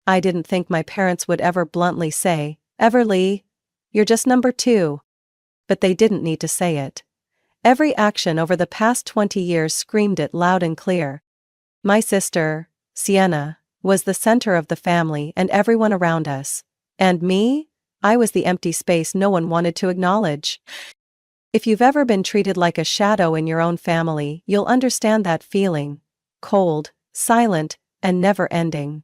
I didn't think my parents would ever bluntly say, "Everly, you're just number 2." But they didn't need to say it. Every action over the past 20 years screamed it loud and clear. My sister, Sienna, was the center of the family and everyone around us. And me? I was the empty space no one wanted to acknowledge. If you've ever been treated like a shadow in your own family, you'll understand that feeling. Cold, silent, and never-ending.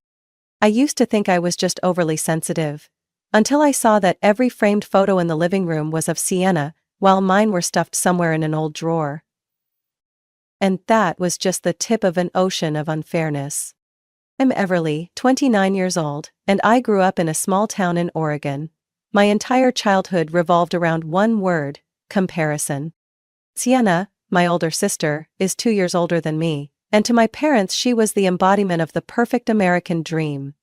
I used to think I was just overly sensitive. Until I saw that every framed photo in the living room was of Sienna, while mine were stuffed somewhere in an old drawer. And that was just the tip of an ocean of unfairness. I'm Everly, 29 years old, and I grew up in a small town in Oregon. My entire childhood revolved around one word: comparison. Sienna, my older sister, is 2 years older than me, and to my parents she was the embodiment of the perfect American dream.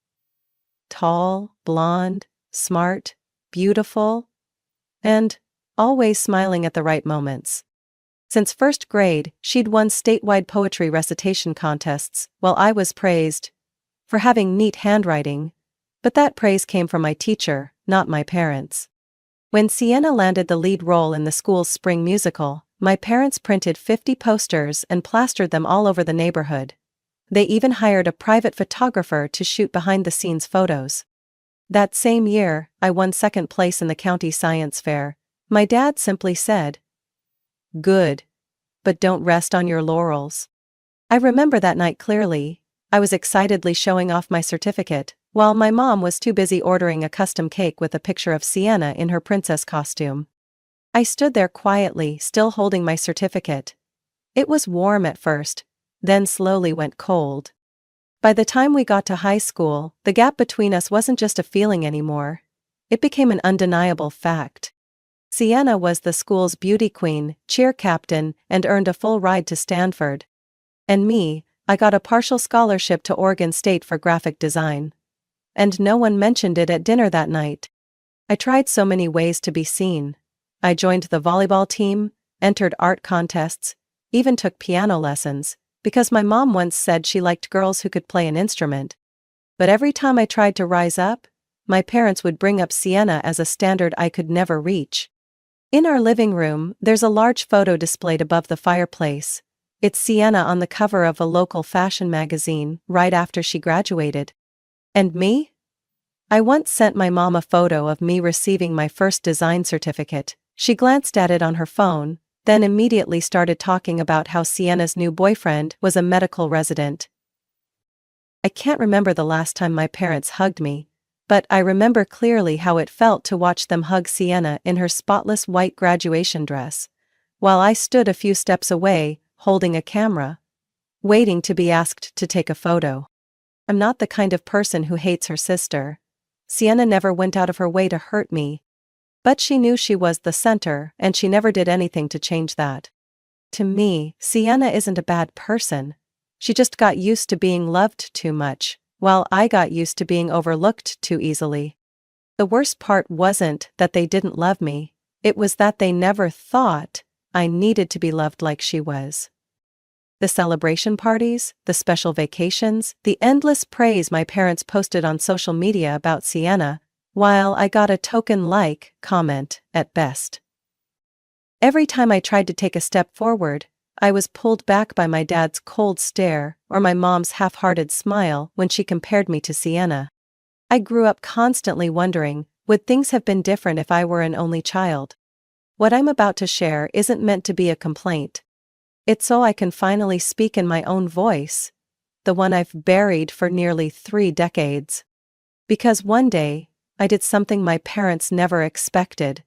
Tall, blonde, smart, beautiful, and always smiling at the right moments. Since first grade, she'd won statewide poetry recitation contests, while I was praised for having neat handwriting, but that praise came from my teacher, not my parents. When Sienna landed the lead role in the school's spring musical, my parents printed 50 posters and plastered them all over the neighborhood. They even hired a private photographer to shoot behind-the-scenes photos. That same year, I won second place in the county science fair. My dad simply said, "Good. But don't rest on your laurels." I remember that night clearly. I was excitedly showing off my certificate, while my mom was too busy ordering a custom cake with a picture of Sienna in her princess costume. I stood there quietly, still holding my certificate. It was warm at first, then slowly went cold. By the time we got to high school, the gap between us wasn't just a feeling anymore. It became an undeniable fact. Sienna was the school's beauty queen, cheer captain, and earned a full ride to Stanford. And me, I got a partial scholarship to Oregon State for graphic design. And no one mentioned it at dinner that night. I tried so many ways to be seen. I joined the volleyball team, entered art contests, even took piano lessons, because my mom once said she liked girls who could play an instrument. But every time I tried to rise up, my parents would bring up Sienna as a standard I could never reach. In our living room, there's a large photo displayed above the fireplace. It's Sienna on the cover of a local fashion magazine, right after she graduated. And me? I once sent my mom a photo of me receiving my first design certificate. She glanced at it on her phone, then immediately started talking about how Sienna's new boyfriend was a medical resident. I can't remember the last time my parents hugged me, but I remember clearly how it felt to watch them hug Sienna in her spotless white graduation dress, while I stood a few steps away, holding a camera, waiting to be asked to take a photo. I'm not the kind of person who hates her sister. Sienna never went out of her way to hurt me. But she knew she was the center, and she never did anything to change that. To me, Sienna isn't a bad person. She just got used to being loved too much, while I got used to being overlooked too easily. The worst part wasn't that they didn't love me, it was that they never thought I needed to be loved like she was. The celebration parties, the special vacations, the endless praise my parents posted on social media about Sienna, while I got a token like comment at best. Every time I tried to take a step forward, I was pulled back by my dad's cold stare or my mom's half-hearted smile when she compared me to Sienna. I grew up constantly wondering, would things have been different if I were an only child? What I'm about to share isn't meant to be a complaint. It's so I can finally speak in my own voice, the one I've buried for nearly 3 decades. Because one day, I did something my parents never expected,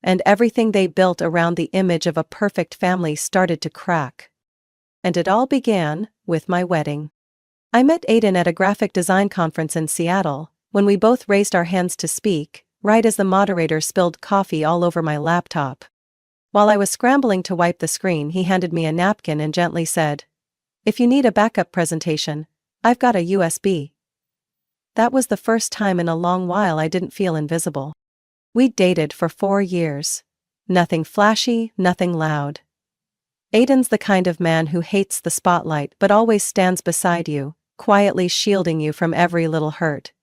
and everything they built around the image of a perfect family started to crack. And it all began with my wedding. I met Aiden at a graphic design conference in Seattle, when we both raised our hands to speak, right as the moderator spilled coffee all over my laptop. While I was scrambling to wipe the screen, he handed me a napkin and gently said, "If you need a backup presentation, I've got a USB." That was the first time in a long while I didn't feel invisible. We dated for 4 years. Nothing flashy, nothing loud. Aiden's the kind of man who hates the spotlight but always stands beside you, quietly shielding you from every little hurt.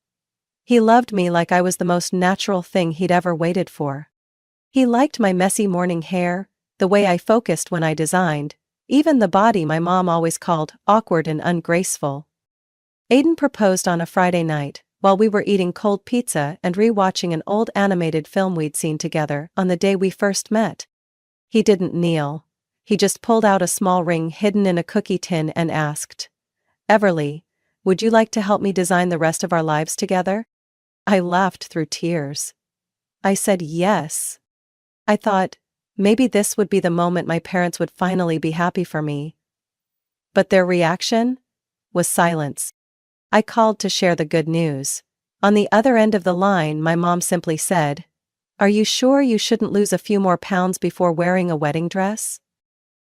He loved me like I was the most natural thing he'd ever waited for. He liked my messy morning hair, the way I focused when I designed, even the body my mom always called awkward and ungraceful. Aiden proposed on a Friday night, while we were eating cold pizza and re-watching an old animated film we'd seen together on the day we first met. He didn't kneel. He just pulled out a small ring hidden in a cookie tin and asked, "Everly, would you like to help me design the rest of our lives together?" I laughed through tears. I said yes. I thought, maybe this would be the moment my parents would finally be happy for me. But their reaction was silence. I called to share the good news. On the other end of the line, my mom simply said, "Are you sure you shouldn't lose a few more pounds before wearing a wedding dress?"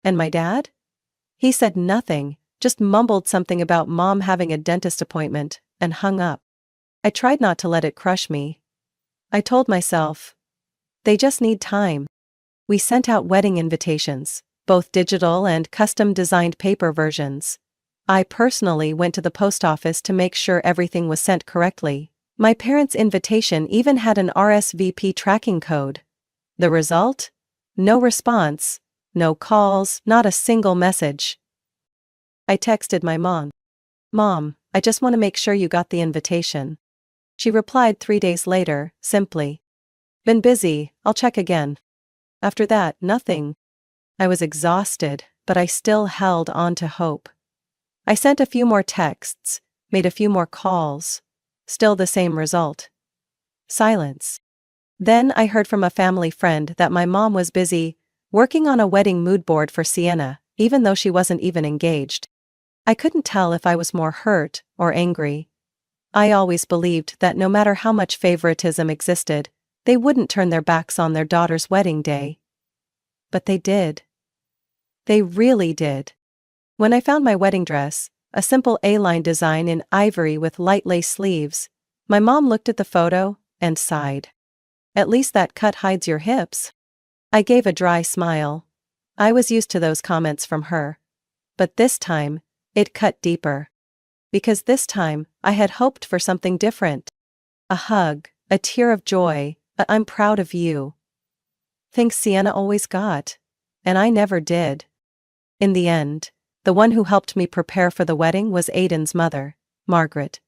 And my dad? He said nothing, just mumbled something about mom having a dentist appointment, and hung up. I tried not to let it crush me. I told myself, they just need time. We sent out wedding invitations, both digital and custom-designed paper versions. I personally went to the post office to make sure everything was sent correctly. My parents' invitation even had an RSVP tracking code. The result? No response, no calls, not a single message. I texted my mom. "Mom, I just want to make sure you got the invitation." She replied 3 days later, simply, "Been busy, I'll check again." After that, nothing. I was exhausted, but I still held on to hope. I sent a few more texts, made a few more calls. Still the same result. Silence. Then I heard from a family friend that my mom was busy working on a wedding mood board for Sienna, even though she wasn't even engaged. I couldn't tell if I was more hurt or angry. I always believed that no matter how much favoritism existed, they wouldn't turn their backs on their daughter's wedding day. But they did. They really did. When I found my wedding dress, a simple A-line design in ivory with light lace sleeves, my mom looked at the photo and sighed. "At least that cut hides your hips." I gave a dry smile. I was used to those comments from her. But this time, it cut deeper. Because this time, I had hoped for something different. A hug, a tear of joy, a "I'm proud of you." Things Sienna always got. And I never did. In the end, the one who helped me prepare for the wedding was Aiden's mother, Margaret.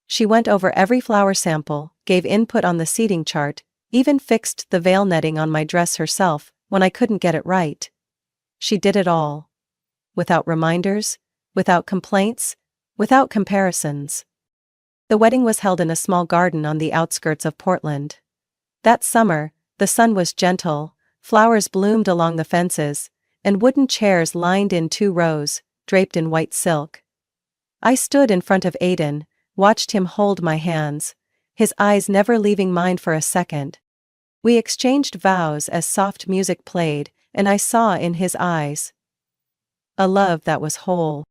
She went over every flower sample, gave input on the seating chart, even fixed the veil netting on my dress herself when I couldn't get it right. She did it all. Without reminders, without complaints, without comparisons. The wedding was held in a small garden on the outskirts of Portland. That summer, the sun was gentle, flowers bloomed along the fences, and wooden chairs lined in 2 rows, draped in white silk. I stood in front of Aiden, watched him hold my hands, his eyes never leaving mine for a second. We exchanged vows as soft music played, and I saw in his eyes a love that was whole.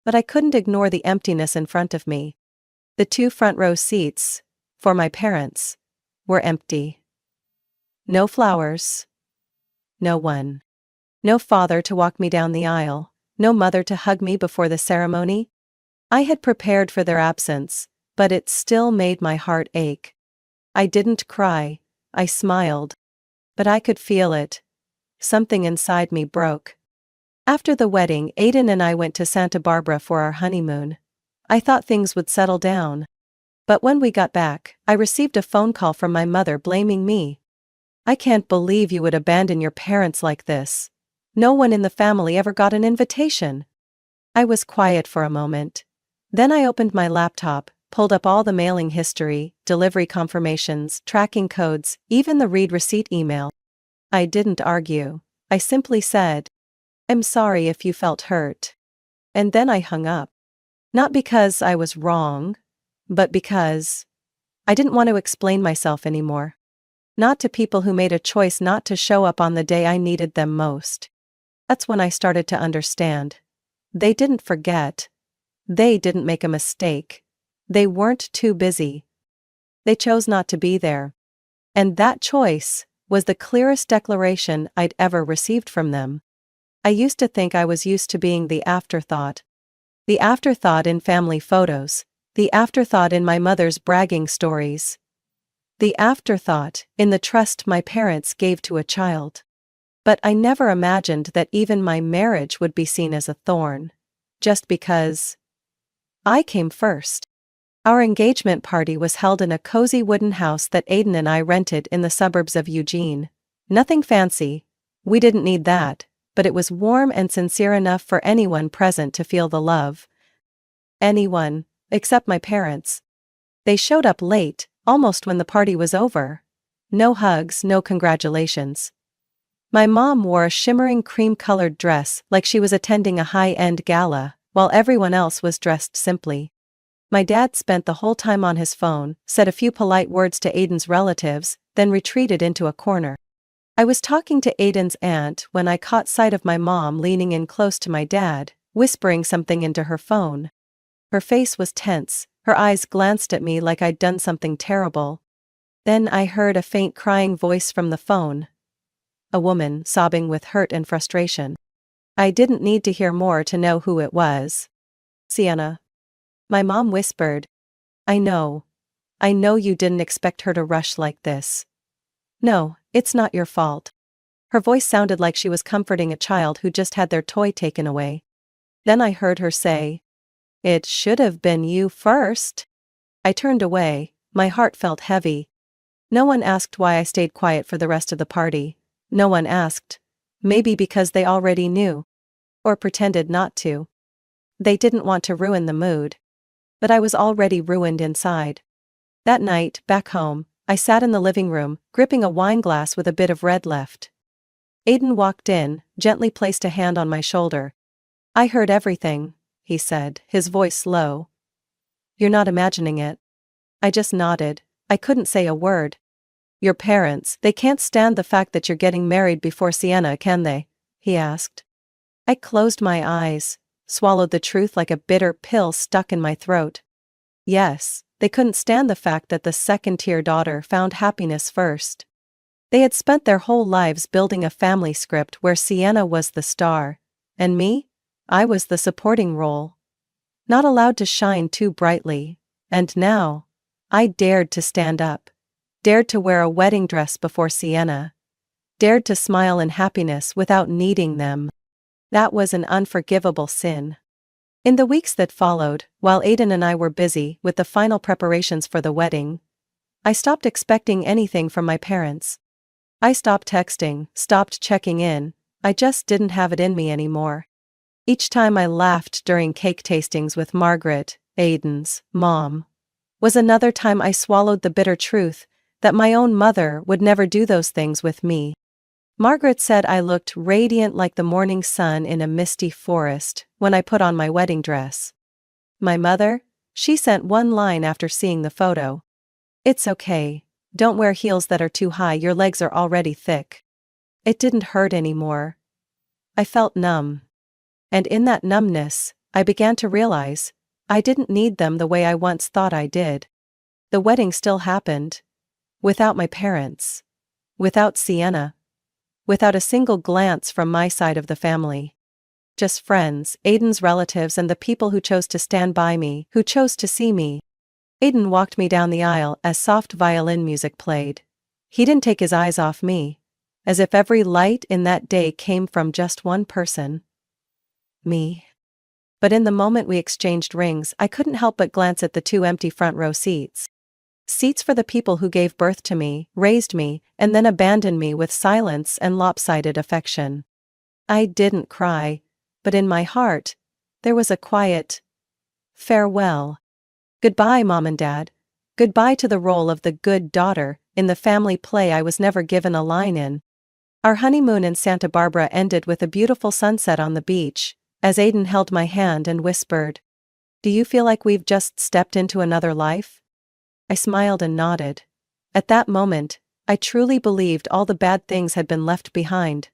But I couldn't ignore the emptiness in front of me. The 2 front row seats, for my parents, were empty. No flowers. No one. No father to walk me down the aisle, no mother to hug me before the ceremony. I had prepared for their absence, but it still made my heart ache. I didn't cry, I smiled. But I could feel it. Something inside me broke. After the wedding, Aiden and I went to Santa Barbara for our honeymoon. I thought things would settle down. But when we got back, I received a phone call from my mother blaming me. "I can't believe you would abandon your parents like this. No one in the family ever got an invitation." I was quiet for a moment. Then I opened my laptop, pulled up all the mailing history, delivery confirmations, tracking codes, even the read receipt email. I didn't argue. I simply said, "I'm sorry if you felt hurt." And then I hung up. Not because I was wrong, but because I didn't want to explain myself anymore. Not to people who made a choice not to show up on the day I needed them most. That's when I started to understand. They didn't forget. They didn't make a mistake. They weren't too busy. They chose not to be there. And that choice was the clearest declaration I'd ever received from them. I used to think I was used to being the afterthought. The afterthought in family photos, The afterthought in my mother's bragging stories. The afterthought in the trust my parents gave to a child. But I never imagined that even my marriage would be seen as a thorn. Just because I came first. Our engagement party was held in a cozy wooden house that Aiden and I rented in the suburbs of Eugene. Nothing fancy, we didn't need that, but it was warm and sincere enough for anyone present to feel the love. Anyone, except my parents. They showed up late, almost when the party was over. No hugs, no congratulations. My mom wore a shimmering cream-colored dress like she was attending a high-end gala, while everyone else was dressed simply. My dad spent the whole time on his phone, said a few polite words to Aiden's relatives, then retreated into a corner. I was talking to Aiden's aunt when I caught sight of my mom leaning in close to my dad, whispering something into her phone. Her face was tense, her eyes glanced at me like I'd done something terrible. Then I heard a faint crying voice from the phone. A woman sobbing with hurt and frustration. I didn't need to hear more to know who it was. Sienna. My mom whispered. I know you didn't expect her to rush like this. No, it's not your fault. Her voice sounded like she was comforting a child who just had their toy taken away. Then I heard her say, "It should have been you first." I turned away, my heart felt heavy. No one asked why I stayed quiet for the rest of the party. No one asked. Maybe because they already knew. Or pretended not to. They didn't want to ruin the mood. But I was already ruined inside. That night, back home, I sat in the living room, gripping a wine glass with a bit of red left. Aiden walked in, gently placed a hand on my shoulder. I heard everything, he said, his voice low. You're not imagining it. I just nodded. I couldn't say a word. Your parents, they can't stand the fact that you're getting married before Sienna, can they? He asked. I closed my eyes, swallowed the truth like a bitter pill stuck in my throat. Yes, they couldn't stand the fact that the second-tier daughter found happiness first. They had spent their whole lives building a family script where Sienna was the star, and me? I was the supporting role. Not allowed to shine too brightly, and now, I dared to stand up. Dared to wear a wedding dress before Sienna. Dared to smile in happiness without needing them. That was an unforgivable sin. In the weeks that followed, while Aiden and I were busy with the final preparations for the wedding, I stopped expecting anything from my parents. I stopped texting, stopped checking in, I just didn't have it in me anymore. Each time I laughed during cake tastings with Margaret, Aiden's mom, was another time I swallowed the bitter truth that my own mother would never do those things with me. Margaret said I looked radiant like the morning sun in a misty forest when I put on my wedding dress. My mother? She sent one line after seeing the photo. It's okay. Don't wear heels that are too high, your legs are already thick. It didn't hurt anymore. I felt numb. And in that numbness, I began to realize I didn't need them the way I once thought I did. The wedding still happened. Without my parents. Without Sienna. Without a single glance from my side of the family. Just friends, Aiden's relatives and the people who chose to stand by me, who chose to see me. Aiden walked me down the aisle as soft violin music played. He didn't take his eyes off me. As if every light in that day came from just one person. Me. But in the moment we exchanged rings, I couldn't help but glance at the two empty front row seats. Seats for the people who gave birth to me, raised me, and then abandoned me with silence and lopsided affection. I didn't cry, but in my heart, there was a quiet farewell. Goodbye, Mom and Dad. Goodbye to the role of the good daughter in the family play I was never given a line in. Our honeymoon in Santa Barbara ended with a beautiful sunset on the beach, as Aiden held my hand and whispered, "Do you feel like we've just stepped into another life?" I smiled and nodded. At that moment, I truly believed all the bad things had been left behind.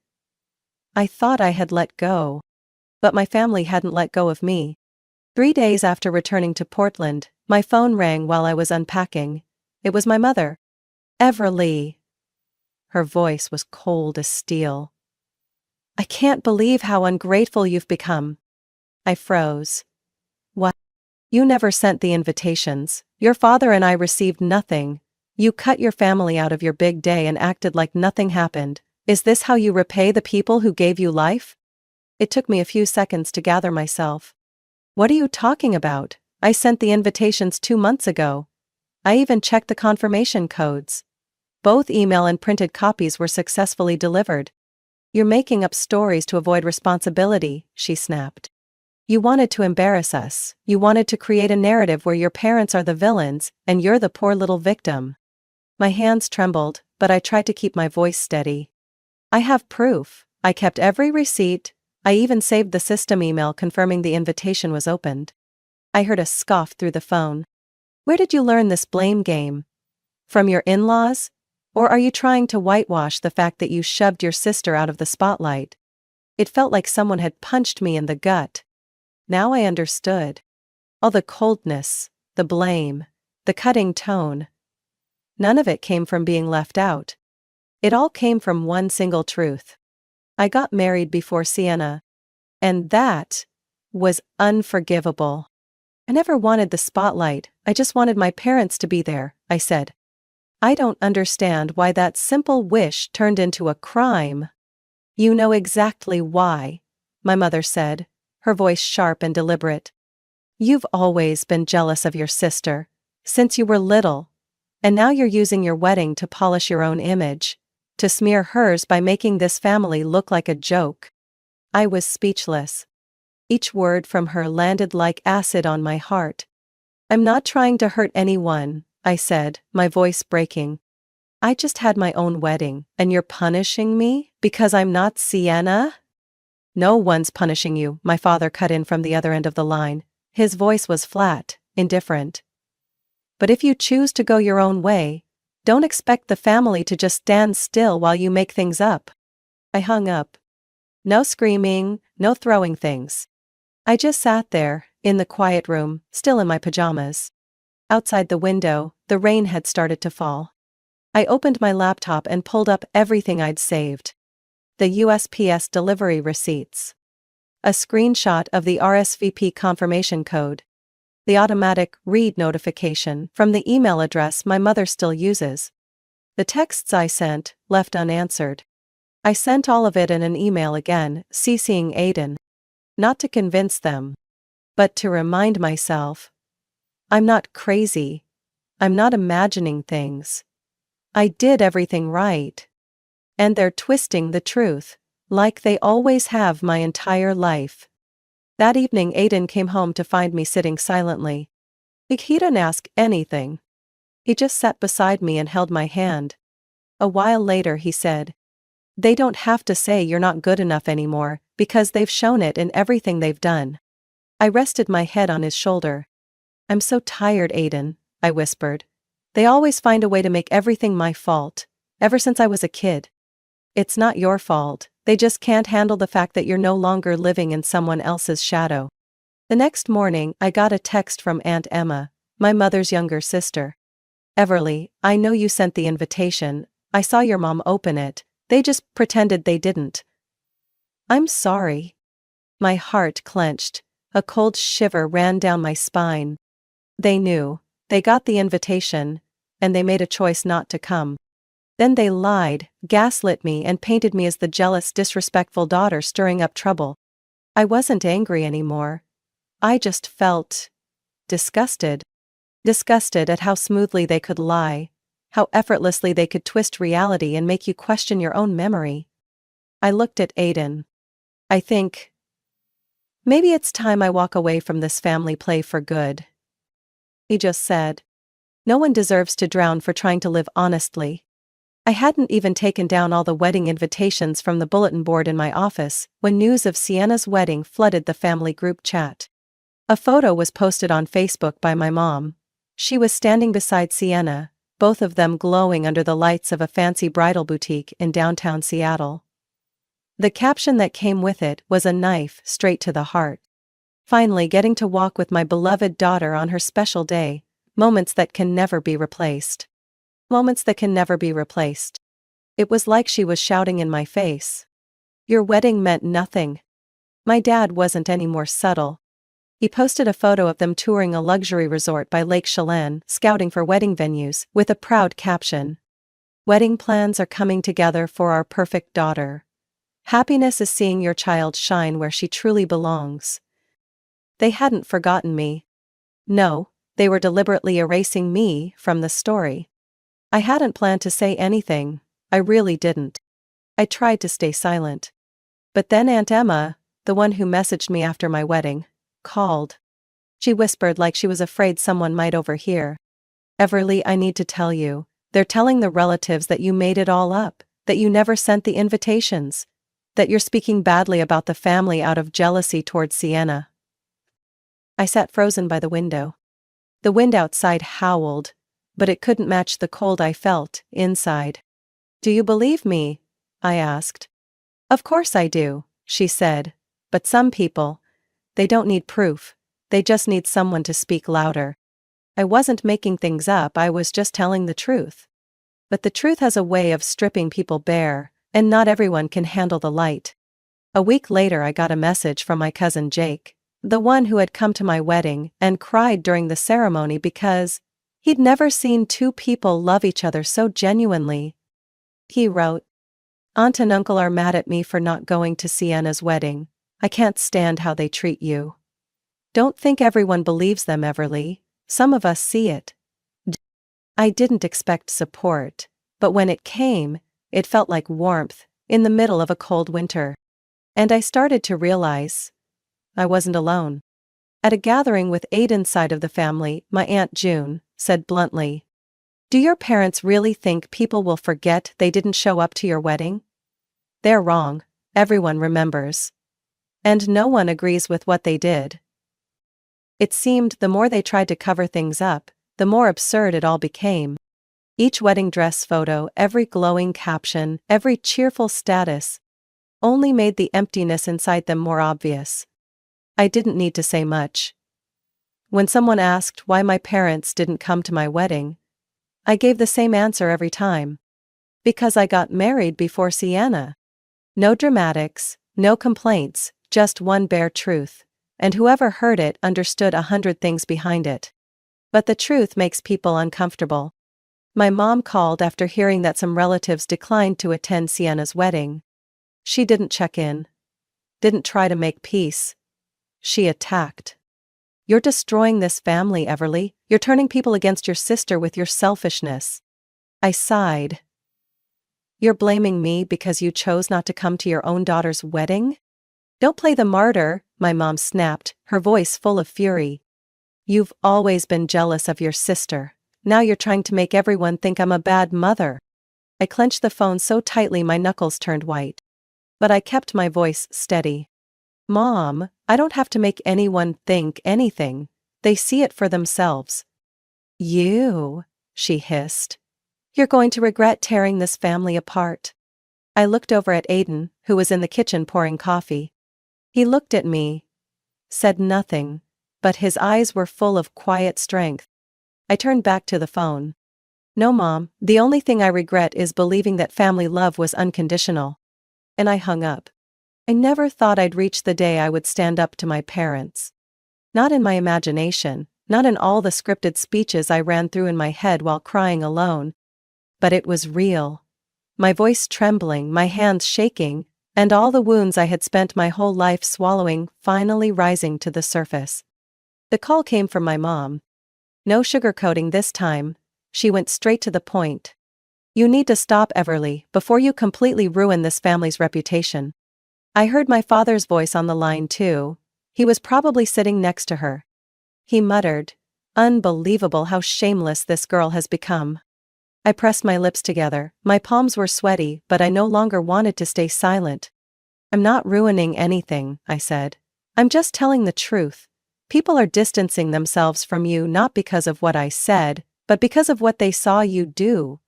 I thought I had let go. But my family hadn't let go of me. 3 days after returning to Portland, my phone rang while I was unpacking. It was my mother. Everly. Her voice was cold as steel. "I can't believe how ungrateful you've become." I froze. "What? You never sent the invitations. Your father and I received nothing. You cut your family out of your big day and acted like nothing happened. Is this how you repay the people who gave you life? It took me a few seconds to gather myself. What are you talking about? I sent the invitations 2 months ago. I even checked the confirmation codes. Both email and printed copies were successfully delivered. You're making up stories to avoid responsibility, she snapped. You wanted to embarrass us. You wanted to create a narrative where your parents are the villains and you're the poor little victim. My hands trembled, but I tried to keep my voice steady. I have proof. I kept every receipt. I even saved the system email confirming the invitation was opened. I heard a scoff through the phone. Where did you learn this blame game? From your in-laws? Or are you trying to whitewash the fact that you shoved your sister out of the spotlight? It felt like someone had punched me in the gut. Now I understood. All the coldness, the blame, the cutting tone. None of it came from being left out. It all came from one single truth. I got married before Sienna. And that was unforgivable. I never wanted the spotlight, I just wanted my parents to be there, I said. I don't understand why that simple wish turned into a crime. You know exactly why, my mother said, her voice sharp and deliberate. You've always been jealous of your sister, since you were little, and now you're using your wedding to polish your own image, to smear hers by making this family look like a joke. I was speechless. Each word from her landed like acid on my heart. I'm not trying to hurt anyone, I said, my voice breaking. I just had my own wedding, and you're punishing me because I'm not Sienna? No one's punishing you, my father cut in from the other end of the line. His voice was flat, indifferent. But if you choose to go your own way, don't expect the family to just stand still while you make things up. I hung up. No screaming, no throwing things. I just sat there, in the quiet room, still in my pajamas. Outside the window, the rain had started to fall. I opened my laptop and pulled up everything I'd saved. The USPS delivery receipts. A screenshot of the RSVP confirmation code. The automatic read notification from the email address my mother still uses. The texts I sent, left unanswered. I sent all of it in an email again, CCing Aiden. Not to convince them, but to remind myself. I'm not crazy. I'm not imagining things. I did everything right. And they're twisting the truth, like they always have my entire life. That evening Aiden came home to find me sitting silently. He didn't ask anything. He just sat beside me and held my hand. A while later he said, "They don't have to say you're not good enough anymore, because they've shown it in everything they've done." I rested my head on his shoulder. "I'm so tired, Aiden," I whispered. "They always find a way to make everything my fault, ever since I was a kid. It's not your fault, they just can't handle the fact that you're no longer living in someone else's shadow." The next morning I got a text from Aunt Emma, my mother's younger sister. "Everly, I know you sent the invitation, I saw your mom open it, they just pretended they didn't." "I'm sorry." My heart clenched, a cold shiver ran down my spine. They knew, they got the invitation, and they made a choice not to come. Then they lied, gaslit me and painted me as the jealous, disrespectful daughter stirring up trouble. I wasn't angry anymore. I just felt disgusted. Disgusted at how smoothly they could lie, how effortlessly they could twist reality and make you question your own memory. I looked at Aiden. I think, maybe it's time I walk away from this family play for good. He just said, "No one deserves to drown for trying to live honestly." I hadn't even taken down all the wedding invitations from the bulletin board in my office when news of Sienna's wedding flooded the family group chat. A photo was posted on Facebook by my mom. She was standing beside Sienna, both of them glowing under the lights of a fancy bridal boutique in downtown Seattle. The caption that came with it was a knife straight to the heart. Finally getting to walk with my beloved daughter on her special day, moments that can never be replaced. Moments that can never be replaced. It was like she was shouting in my face. Your wedding meant nothing. My dad wasn't any more subtle. He posted a photo of them touring a luxury resort by Lake Chelan, scouting for wedding venues, with a proud caption. Wedding plans are coming together for our perfect daughter. Happiness is seeing your child shine where she truly belongs. They hadn't forgotten me. No, they were deliberately erasing me from the story. I hadn't planned to say anything, I really didn't. I tried to stay silent. But then Aunt Emma, the one who messaged me after my wedding, called. She whispered like she was afraid someone might overhear. Everly, I need to tell you, they're telling the relatives that you made it all up, that you never sent the invitations, that you're speaking badly about the family out of jealousy towards Sienna. I sat frozen by the window. The wind outside howled, but it couldn't match the cold I felt inside. Do you believe me? I asked. Of course I do, she said, but some people, they don't need proof, they just need someone to speak louder. I wasn't making things up, I was just telling the truth. But the truth has a way of stripping people bare, and not everyone can handle the light. A week later I got a message from my cousin Jake, the one who had come to my wedding and cried during the ceremony because he'd never seen two people love each other so genuinely. He wrote, Aunt and Uncle are mad at me for not going to Sienna's wedding. I can't stand how they treat you. Don't think everyone believes them, Everly. Some of us see it. I didn't expect support, but when it came, it felt like warmth in the middle of a cold winter. And I started to realize I wasn't alone. At a gathering with Aiden's side of the family, my Aunt June said bluntly, Do your parents really think people will forget they didn't show up to your wedding? They're wrong. Everyone remembers. And no one agrees with what they did. It seemed the more they tried to cover things up, the more absurd it all became. Each wedding dress photo, every glowing caption, every cheerful status, only made the emptiness inside them more obvious. I didn't need to say much. When someone asked why my parents didn't come to my wedding, I gave the same answer every time. Because I got married before Sienna. No dramatics, no complaints, just one bare truth. And whoever heard it understood 100 things behind it. But the truth makes people uncomfortable. My mom called after hearing that some relatives declined to attend Sienna's wedding. She didn't check in. Didn't try to make peace. She attacked. You're destroying this family, Everly. You're turning people against your sister with your selfishness. I sighed. You're blaming me because you chose not to come to your own daughter's wedding? Don't play the martyr, my mom snapped, her voice full of fury. You've always been jealous of your sister. Now you're trying to make everyone think I'm a bad mother. I clenched the phone so tightly my knuckles turned white. But I kept my voice steady. Mom, I don't have to make anyone think anything. They see it for themselves. You, she hissed. You're going to regret tearing this family apart. I looked over at Aiden, who was in the kitchen pouring coffee. He looked at me, said nothing, but his eyes were full of quiet strength. I turned back to the phone. No, Mom, the only thing I regret is believing that family love was unconditional. And I hung up. I never thought I'd reach the day I would stand up to my parents. Not in my imagination, not in all the scripted speeches I ran through in my head while crying alone. But it was real. My voice trembling, my hands shaking, and all the wounds I had spent my whole life swallowing finally rising to the surface. The call came from my mom. No sugarcoating this time, she went straight to the point. You need to stop, Everly, before you completely ruin this family's reputation. I heard my father's voice on the line too. He was probably sitting next to her. He muttered, Unbelievable how shameless this girl has become. I pressed my lips together, my palms were sweaty, but I no longer wanted to stay silent. I'm not ruining anything, I said. I'm just telling the truth. People are distancing themselves from you not because of what I said, but because of what they saw you do.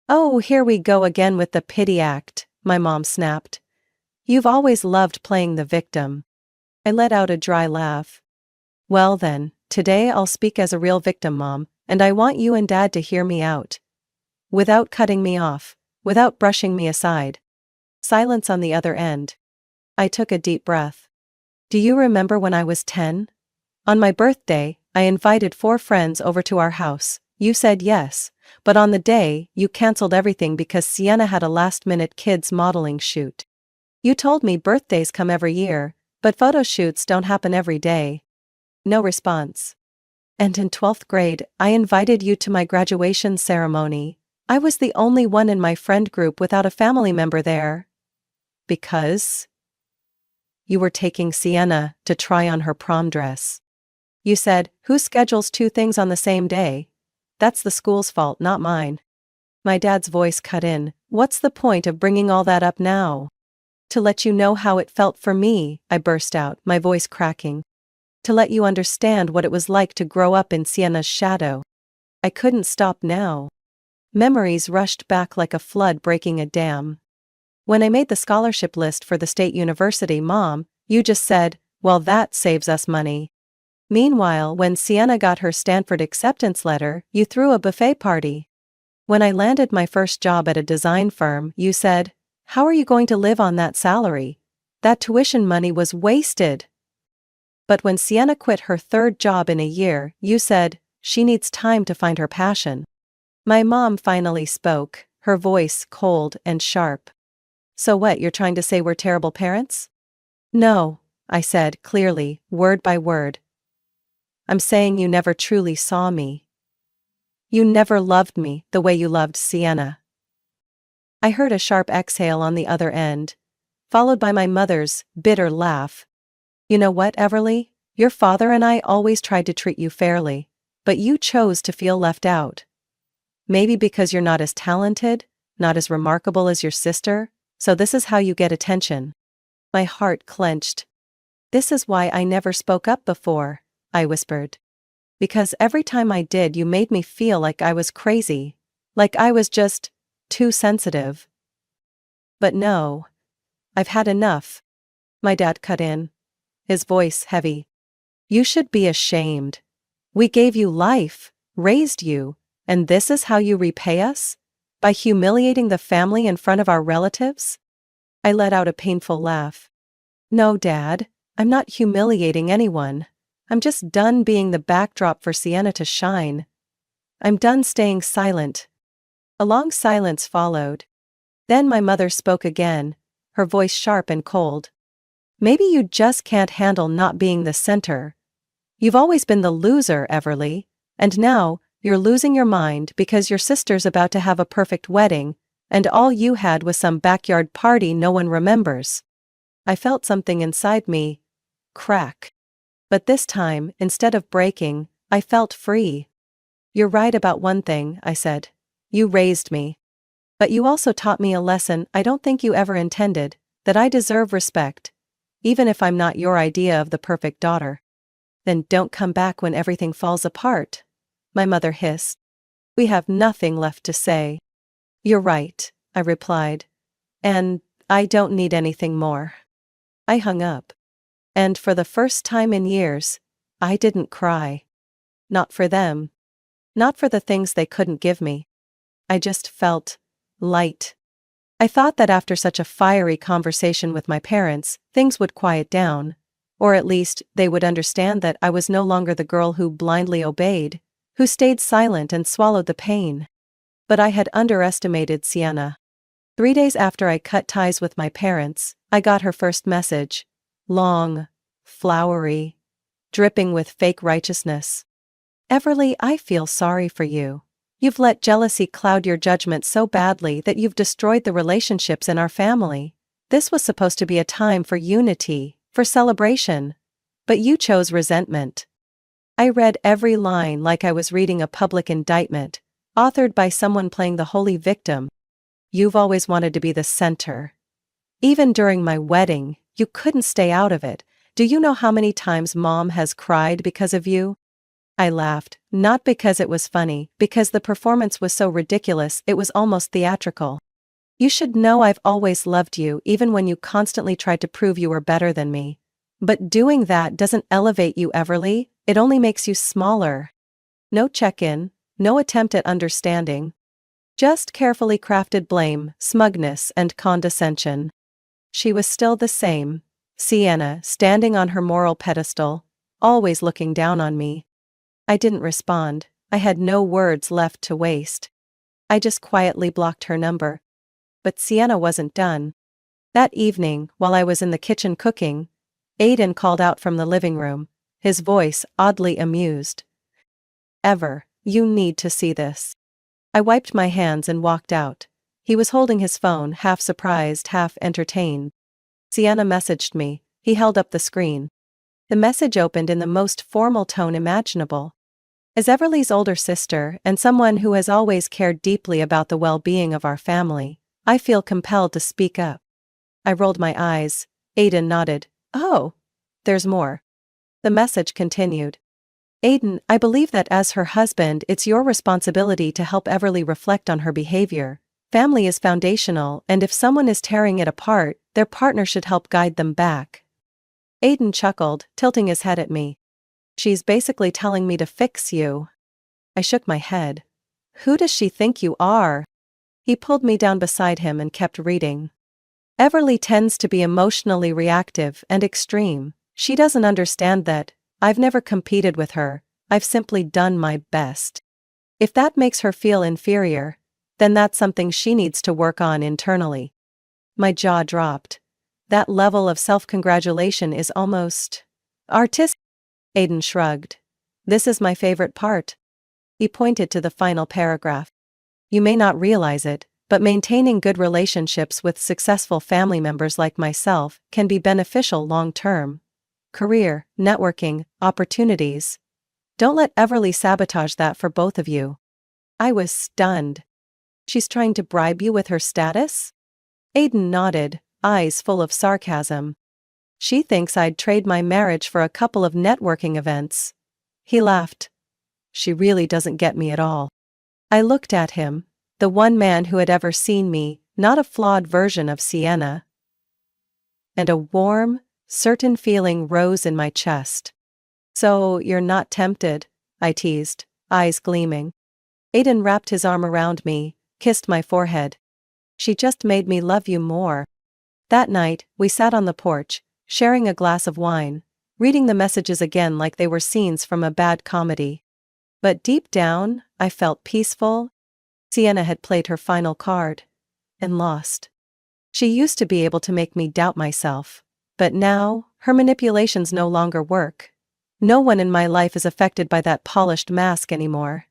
Oh, here we go again with the pity act, my mom snapped. You've always loved playing the victim. I let out a dry laugh. Well then, today I'll speak as a real victim, Mom, and I want you and Dad to hear me out. Without cutting me off, without brushing me aside. Silence on the other end. I took a deep breath. Do you remember when I was 10? On my birthday, I invited 4 friends over to our house. You said yes, but on the day, you canceled everything because Sienna had a last-minute kids modeling shoot. You told me birthdays come every year, but photo shoots don't happen every day. No response. And in 12th grade, I invited you to my graduation ceremony. I was the only one in my friend group without a family member there. Because you were taking Sienna to try on her prom dress. You said, "Who schedules 2 things on the same day? That's the school's fault, not mine." My dad's voice cut in. "What's the point of bringing all that up now?" "To let you know how it felt for me," I burst out, my voice cracking. "To let you understand what it was like to grow up in Sienna's shadow." I couldn't stop now. Memories rushed back like a flood breaking a dam. When I made the scholarship list for the state university, Mom, you just said, "Well, that saves us money." Meanwhile, when Sienna got her Stanford acceptance letter, you threw a buffet party. When I landed my first job at a design firm, you said, "How are you going to live on that salary? That tuition money was wasted." But when Sienna quit her 3rd job in a year, you said, "She needs time to find her passion." My mom finally spoke, her voice cold and sharp. "So what, you're trying to say we're terrible parents?" "No," I said clearly, word by word. "I'm saying you never truly saw me. You never loved me the way you loved Sienna." I heard a sharp exhale on the other end, followed by my mother's bitter laugh. "You know what, Everly? Your father and I always tried to treat you fairly, but you chose to feel left out. Maybe because you're not as talented, not as remarkable as your sister, so this is how you get attention." My heart clenched. "This is why I never spoke up before," I whispered. "Because every time I did, you made me feel like I was crazy, like I was just too sensitive." "But no, I've had enough," my dad cut in, his voice heavy. "You should be ashamed. We gave you life, raised you, and this is how you repay us? By humiliating the family in front of our relatives?" I let out a painful laugh. "No, Dad, I'm not humiliating anyone. I'm just done being the backdrop for Sienna to shine. I'm done staying silent." A long silence followed. Then my mother spoke again, her voice sharp and cold. "Maybe you just can't handle not being the center. You've always been the loser, Everly, and now you're losing your mind because your sister's about to have a perfect wedding, and all you had was some backyard party no one remembers." I felt something inside me crack. But this time, instead of breaking, I felt free. "You're right about one thing," I said. "You raised me. But you also taught me a lesson I don't think you ever intended, that I deserve respect, even if I'm not your idea of the perfect daughter." "Then don't come back when everything falls apart," my mother hissed. "We have nothing left to say." "You're right," I replied. "And I don't need anything more." I hung up. And for the first time in years, I didn't cry. Not for them. Not for the things they couldn't give me. I just felt light. I thought that after such a fiery conversation with my parents, things would quiet down, or at least they would understand that I was no longer the girl who blindly obeyed, who stayed silent and swallowed the pain. But I had underestimated Sienna. 3 days after I cut ties with my parents, I got her first message. Long, flowery, dripping with fake righteousness. "Everly, I feel sorry for you. You've let jealousy cloud your judgment so badly that you've destroyed the relationships in our family. This was supposed to be a time for unity, for celebration. But you chose resentment." I read every line like I was reading a public indictment, authored by someone playing the holy victim. "You've always wanted to be the center. Even during my wedding, you couldn't stay out of it. Do you know how many times Mom has cried because of you?" I laughed, not because it was funny, because the performance was so ridiculous it was almost theatrical. "You should know I've always loved you even when you constantly tried to prove you were better than me. But doing that doesn't elevate you, Everly, it only makes you smaller." No check-in, no attempt at understanding. Just carefully crafted blame, smugness, and condescension. She was still the same, Sienna, standing on her moral pedestal, always looking down on me. I didn't respond. I had no words left to waste. I just quietly blocked her number. But Sienna wasn't done. That evening, while I was in the kitchen cooking, Aiden called out from the living room, his voice oddly amused. "Ever, you need to see this." I wiped my hands and walked out. He was holding his phone, half surprised, half entertained. "Sienna messaged me." He held up the screen. The message opened in the most formal tone imaginable. As Everly's older sister and someone who has always cared deeply about the well-being of our family, I feel compelled to speak up. I rolled my eyes. Aiden nodded. "Oh, there's more." The message continued. "Aiden, I believe that as her husband, it's your responsibility to help Everly reflect on her behavior. Family is foundational, and if someone is tearing it apart, their partner should help guide them back." Aiden chuckled, tilting his head at me. "She's basically telling me to fix you." I shook my head. "Who does she think you are?" He pulled me down beside him and kept reading. "Everly tends to be emotionally reactive and extreme. She doesn't understand that. I've never competed with her, I've simply done my best. If that makes her feel inferior, then that's something she needs to work on internally." My jaw dropped. That level of self-congratulation is almost artistic. Aiden shrugged. "This is my favorite part." He pointed to the final paragraph. "You may not realize it, but maintaining good relationships with successful family members like myself can be beneficial long-term. Career, networking, opportunities. Don't let Everly sabotage that for both of you." I was stunned. "She's trying to bribe you with her status?" Aiden nodded, eyes full of sarcasm. "She thinks I'd trade my marriage for a couple of networking events." He laughed. "She really doesn't get me at all." I looked at him, the one man who had ever seen me, not a flawed version of Sienna. And a warm, certain feeling rose in my chest. "So, you're not tempted?" I teased, eyes gleaming. Aiden wrapped his arm around me, kissed my forehead. "She just made me love you more." That night, we sat on the porch, sharing a glass of wine, reading the messages again like they were scenes from a bad comedy. But deep down, I felt peaceful. Sienna had played her final card. And lost. She used to be able to make me doubt myself. But now, her manipulations no longer work. No one in my life is affected by that polished mask anymore.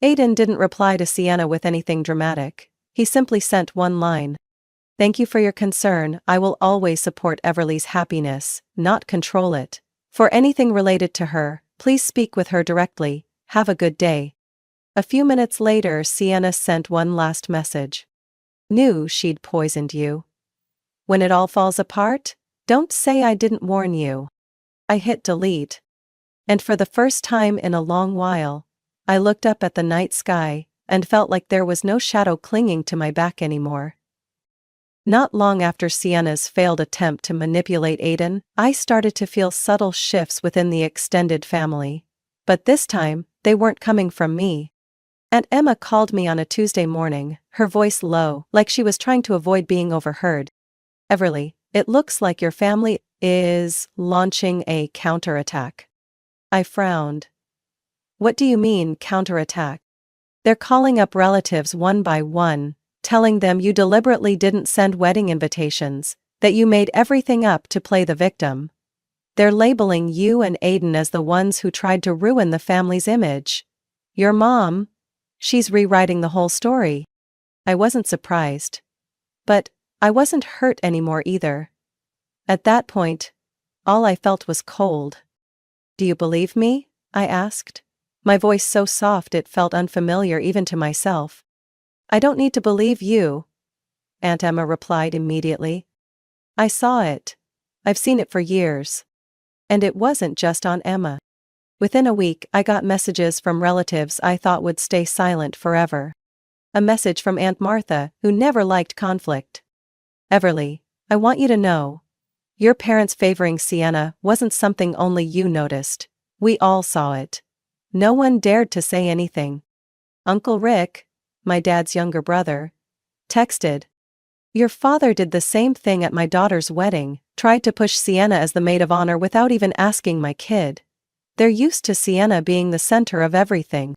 Aiden didn't reply to Sienna with anything dramatic. He simply sent one line. "Thank you for your concern. I will always support Everly's happiness, not control it. For anything related to her, please speak with her directly. Have a good day." A few minutes later, Sienna sent one last message. "Knew she'd poisoned you. When it all falls apart, don't say I didn't warn you." I hit delete. And for the first time in a long while, I looked up at the night sky and felt like there was no shadow clinging to my back anymore. Not long after Sienna's failed attempt to manipulate Aiden, I started to feel subtle shifts within the extended family. But this time, they weren't coming from me. Aunt Emma called me on a Tuesday morning, her voice low, like she was trying to avoid being overheard. "Everly, it looks like your family is launching a counterattack." I frowned. "What do you mean, counterattack?" "They're calling up relatives one by one, telling them you deliberately didn't send wedding invitations, that you made everything up to play the victim. They're labeling you and Aiden as the ones who tried to ruin the family's image. Your mom, she's rewriting the whole story." I wasn't surprised. But I wasn't hurt anymore either. At that point, all I felt was cold. "Do you believe me?" I asked. My voice so soft it felt unfamiliar even to myself. "I don't need to believe you," Aunt Emma replied immediately. "I saw it. I've seen it for years." And it wasn't just Aunt Emma. Within a week, I got messages from relatives I thought would stay silent forever. A message from Aunt Martha, who never liked conflict. "Everly, I want you to know. Your parents favoring Sienna wasn't something only you noticed. We all saw it. No one dared to say anything. Uncle Rick, my dad's younger brother, texted. Your father did the same thing at my daughter's wedding, tried to push Sienna as the maid of honor without even asking my kid. They're used to Sienna being the center of everything.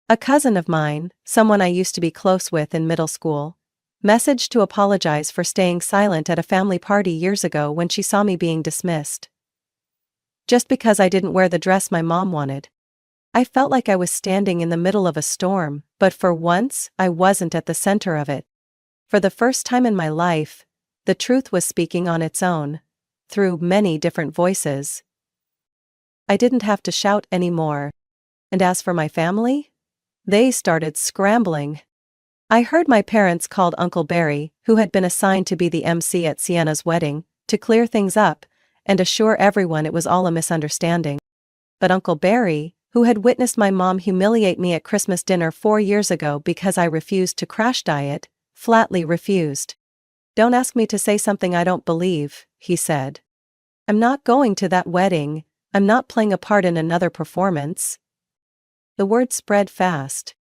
A cousin of mine, someone I used to be close with in middle school, messaged to apologize for staying silent at a family party years ago when she saw me being dismissed. Just because I didn't wear the dress my mom wanted. I felt like I was standing in the middle of a storm, but for once, I wasn't at the center of it. For the first time in my life, the truth was speaking on its own, through many different voices. I didn't have to shout anymore. And as for my family, they started scrambling. I heard my parents called Uncle Barry, who had been assigned to be the MC at Sienna's wedding, to clear things up and assure everyone it was all a misunderstanding. But Uncle Barry, who had witnessed my mom humiliate me at Christmas dinner 4 years ago because I refused to crash diet, flatly refused. "Don't ask me to say something I don't believe," he said. "I'm not going to that wedding. I'm not playing a part in another performance." The word spread fast.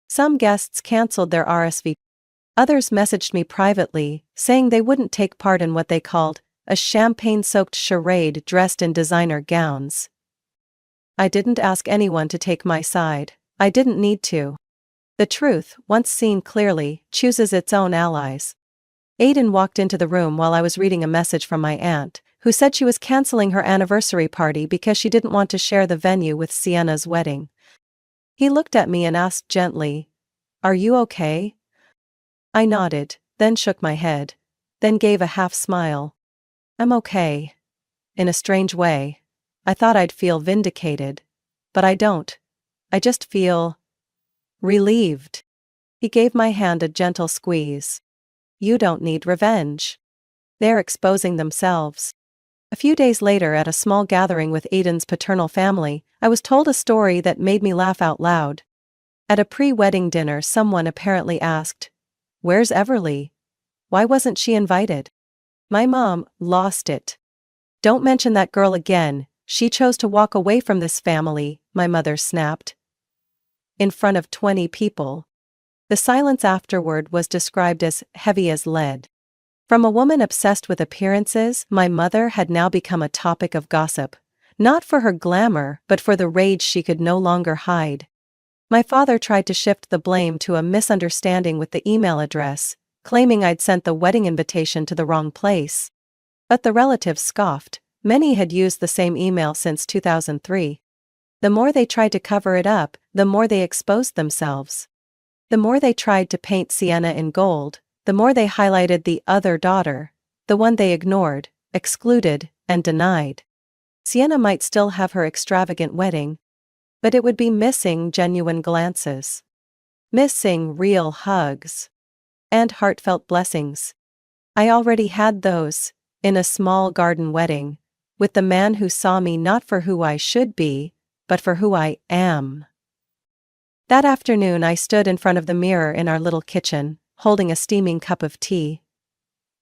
Some guests canceled their RSVP. Others messaged me privately, saying they wouldn't take part in what they called a champagne-soaked charade dressed in designer gowns. I didn't ask anyone to take my side. I didn't need to. The truth, once seen clearly, chooses its own allies. Aiden walked into the room while I was reading a message from my aunt, who said she was canceling her anniversary party because she didn't want to share the venue with Sienna's wedding. He looked at me and asked gently, "Are you okay?" I nodded, then shook my head, then gave a half smile. "I'm okay." In a strange way. I thought I'd feel vindicated. But I don't. I just feel relieved. He gave my hand a gentle squeeze. "You don't need revenge. They're exposing themselves." A few days later, at a small gathering with Aiden's paternal family, I was told a story that made me laugh out loud. At a pre-wedding dinner, someone apparently asked, "Where's Everly? Why wasn't she invited?" My mom lost it. "Don't mention that girl again. She chose to walk away from this family," my mother snapped. In front of 20 people. The silence afterward was described as heavy as lead. From a woman obsessed with appearances, my mother had now become a topic of gossip. Not for her glamour, but for the rage she could no longer hide. My father tried to shift the blame to a misunderstanding with the email address, claiming I'd sent the wedding invitation to the wrong place. But the relatives scoffed. Many had used the same email since 2003. The more they tried to cover it up, the more they exposed themselves. The more they tried to paint Sienna in gold, the more they highlighted the other daughter, the one they ignored, excluded, and denied. Sienna might still have her extravagant wedding, but it would be missing genuine glances. Missing real hugs. And heartfelt blessings. I already had those, in a small garden wedding, with the man who saw me not for who I should be, but for who I am. That afternoon I stood in front of the mirror in our little kitchen, holding a steaming cup of tea.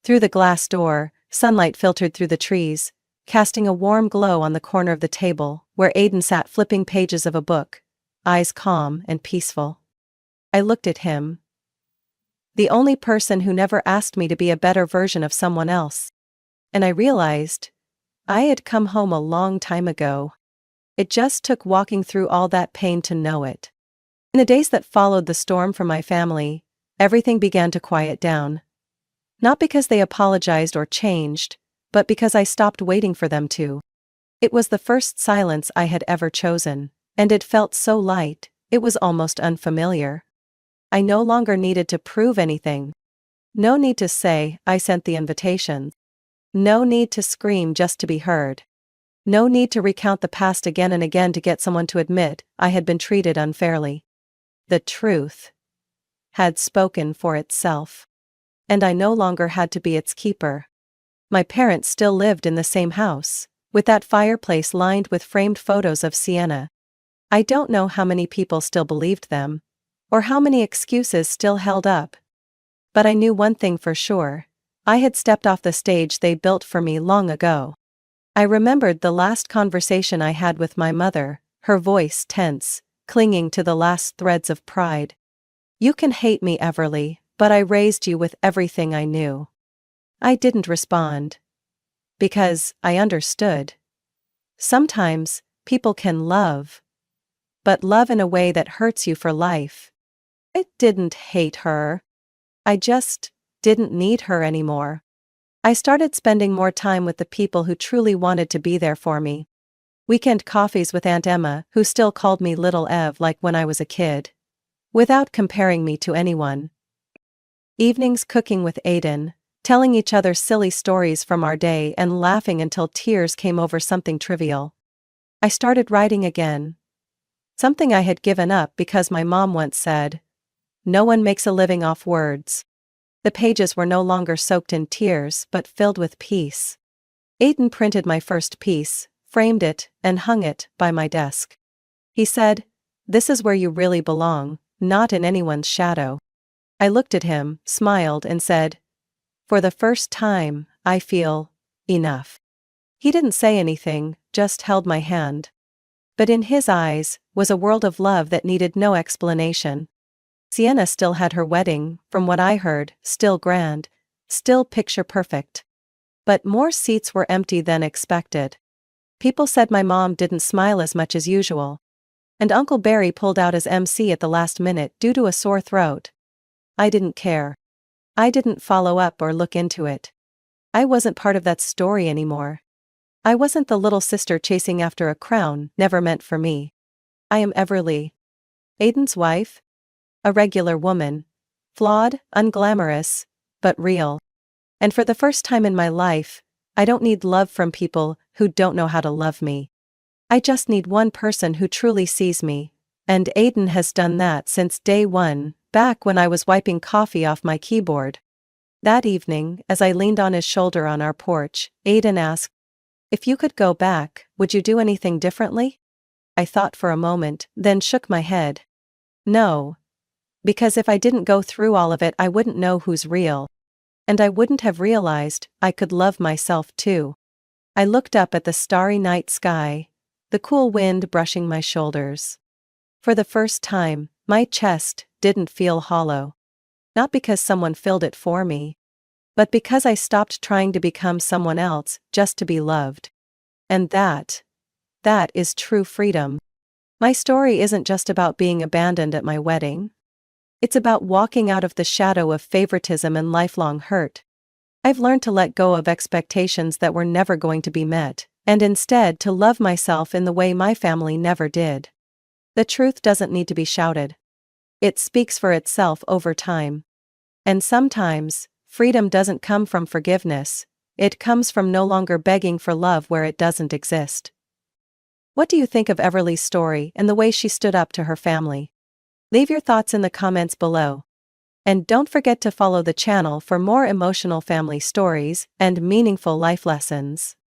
Through the glass door, sunlight filtered through the trees, casting a warm glow on the corner of the table, where Aiden sat flipping pages of a book, eyes calm and peaceful. I looked at him. The only person who never asked me to be a better version of someone else. And I realized, I had come home a long time ago. It just took walking through all that pain to know it. In the days that followed the storm from my family, everything began to quiet down. Not because they apologized or changed, but because I stopped waiting for them to. It was the first silence I had ever chosen, and it felt so light, it was almost unfamiliar. I no longer needed to prove anything. No need to say, "I sent the invitation." No need to scream just to be heard. No need to recount the past again and again to get someone to admit I had been treated unfairly. The truth had spoken for itself. And I no longer had to be its keeper. My parents still lived in the same house, with that fireplace lined with framed photos of Sienna. I don't know how many people still believed them, or how many excuses still held up. But I knew one thing for sure. I had stepped off the stage they built for me long ago. I remembered the last conversation I had with my mother, her voice tense, clinging to the last threads of pride. "You can hate me, Everly, but I raised you with everything I knew." I didn't respond. Because I understood. Sometimes, people can love. But love in a way that hurts you for life. I didn't hate her. I just didn't need her anymore. I started spending more time with the people who truly wanted to be there for me. Weekend coffees with Aunt Emma, who still called me Little Ev like when I was a kid, without comparing me to anyone. Evenings cooking with Aiden, telling each other silly stories from our day and laughing until tears came over something trivial. I started writing again. Something I had given up because my mom once said, "No one makes a living off words." The pages were no longer soaked in tears but filled with peace. Aiden printed my first piece, framed it, and hung it by my desk. He said, "This is where you really belong, not in anyone's shadow." I looked at him, smiled, and said, "For the first time, I feel enough." He didn't say anything, just held my hand. But in his eyes was a world of love that needed no explanation. Sienna still had her wedding, from what I heard, still grand, still picture perfect. But more seats were empty than expected. People said my mom didn't smile as much as usual. And Uncle Barry pulled out as MC at the last minute due to a sore throat. I didn't care. I didn't follow up or look into it. I wasn't part of that story anymore. I wasn't the little sister chasing after a crown never meant for me. I am Everly, Aiden's wife. A regular woman. Flawed, unglamorous, but real. And for the first time in my life, I don't need love from people who don't know how to love me. I just need one person who truly sees me. And Aiden has done that since day one, back when I was wiping coffee off my keyboard. That evening, as I leaned on his shoulder on our porch, Aiden asked, "If you could go back, would you do anything differently?" I thought for a moment, then shook my head. No. Because if I didn't go through all of it, I wouldn't know who's real. And I wouldn't have realized I could love myself too. I looked up at the starry night sky, the cool wind brushing my shoulders. For the first time, my chest didn't feel hollow. Not because someone filled it for me, but because I stopped trying to become someone else just to be loved. And that is true freedom. My story isn't just about being abandoned at my wedding. It's about walking out of the shadow of favoritism and lifelong hurt. I've learned to let go of expectations that were never going to be met, and instead to love myself in the way my family never did. The truth doesn't need to be shouted. It speaks for itself over time. And sometimes, freedom doesn't come from forgiveness, it comes from no longer begging for love where it doesn't exist. What do you think of Everly's story and the way she stood up to her family? Leave your thoughts in the comments below. And don't forget to follow the channel for more emotional family stories and meaningful life lessons.